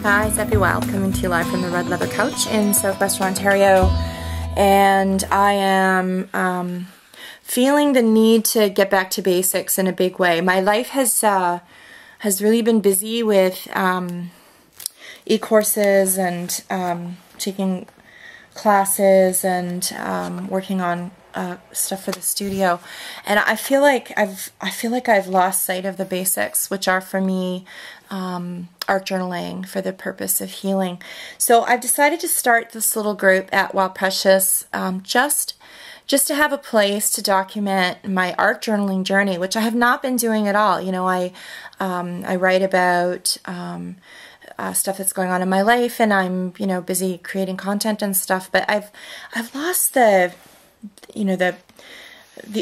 Hi, it's Effie Wild coming to you live from the Red Leather Couch in Southwestern Ontario, and I am feeling the need to get back to basics in a big way. My life has really been busy with e-courses and taking classes and working on stuff for the studio, and I feel like I've lost sight of the basics, which are for me art journaling for the purpose of healing. So I've decided to start this little group at Wild Precious, just to have a place to document my art journaling journey, which I have not been doing at all. You know, I write about stuff that's going on in my life, and I'm, you know, busy creating content and stuff, but I've lost the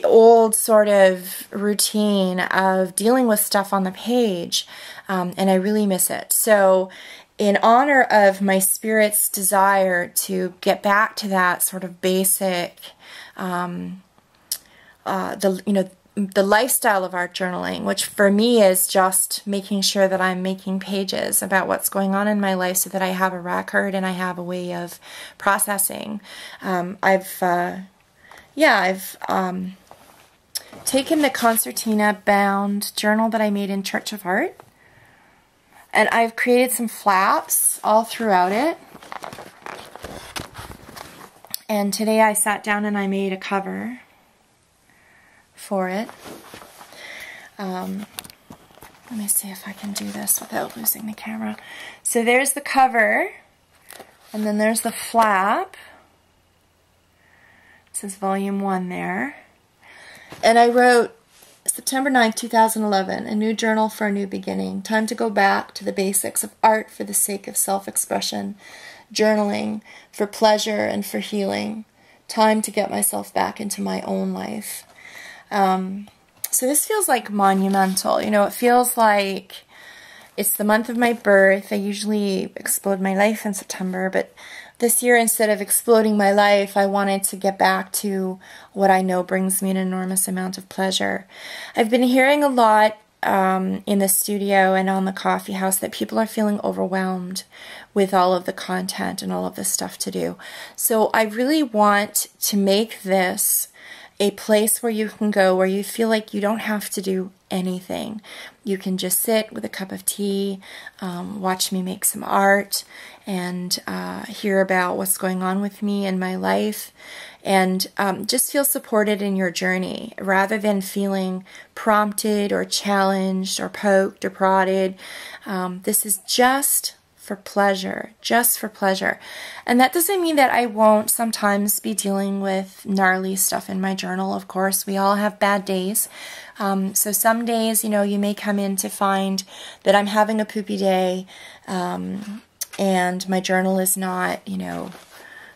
old sort of routine of dealing with stuff on the page, and I really miss it. So in honor of my spirit's desire to get back to that sort of basic, the lifestyle of art journaling, which for me is just making sure that I'm making pages about what's going on in my life so that I have a record and I have a way of processing. I've taken the concertina bound journal that I made in Church of Art, and I've created some flaps all throughout it. And today I sat down and I made a cover for it. Let me see if I can do this without losing the camera. So there's the cover, and then there's the flap. It says Volume 1 there. And I wrote, September 9th, 2011, a new journal for a new beginning. Time to go back to the basics of art for the sake of self-expression. Journaling for pleasure and for healing. Time to get myself back into my own life. So this feels like monumental. You know, it feels like it's the month of my birth. I usually explode my life in September, but this year, instead of exploding my life, I wanted to get back to what I know brings me an enormous amount of pleasure. I've been hearing a lot in the studio and on the coffee house that people are feeling overwhelmed with all of the content and all of the stuff to do. So I really want to make this a place where you can go, where you feel like you don't have to do anything. You can just sit with a cup of tea, watch me make some art, and hear about what's going on with me in my life, and just feel supported in your journey rather than feeling prompted or challenged or poked or prodded. This is just for pleasure, just for pleasure. And that doesn't mean that I won't sometimes be dealing with gnarly stuff in my journal. Of course, we all have bad days. So some days, you know, you may come in to find that I'm having a poopy day, and my journal is not, you know,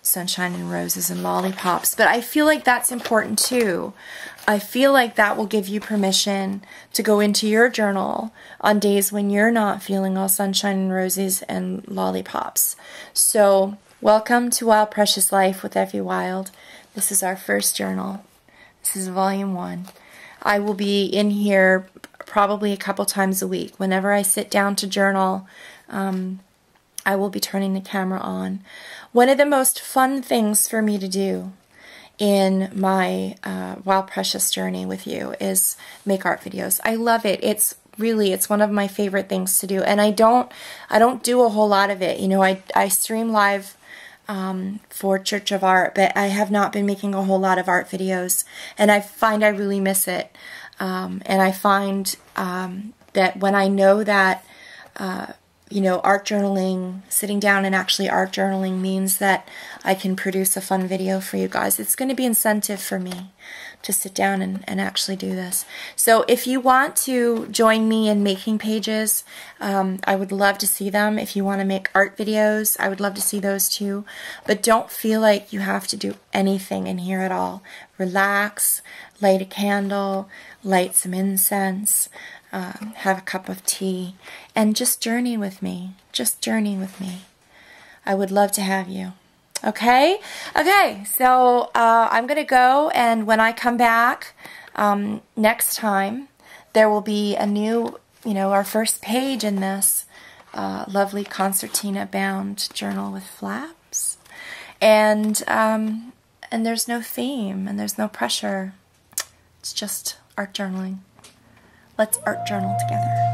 sunshine and roses and lollipops. But I feel like that's important too. I feel like that will give you permission to go into your journal on days when you're not feeling all sunshine and roses and lollipops. So welcome to Wild Precious Life with Effie Wild. This is our first journal. This is Volume 1. I will be in here probably a couple times a week. Whenever I sit down to journal, I will be turning the camera on. One of the most fun things for me to do in my Wild Precious journey with you is make art videos. I love it. It's one of my favorite things to do, and I don't do a whole lot of it. You know, I stream live for Church of Art, but I have not been making a whole lot of art videos, and I find I really miss it. And I find that when I know that you know, art journaling, sitting down and actually art journaling means that I can produce a fun video for you guys. It's going to be incentive for me to sit down and actually do this. So if you want to join me in making pages, I would love to see them. If you want to make art videos, I would love to see those too. But don't feel like you have to do anything in here at all. Relax, light a candle, light some incense, have a cup of tea, and just journey with me. Just journey with me. I would love to have you. Okay? Okay, so I'm going to go, and when I come back next time, there will be a new, you know, our first page in this lovely concertina bound journal with flaps. And there's no theme and there's no pressure. It's just art journaling. Let's art journal together.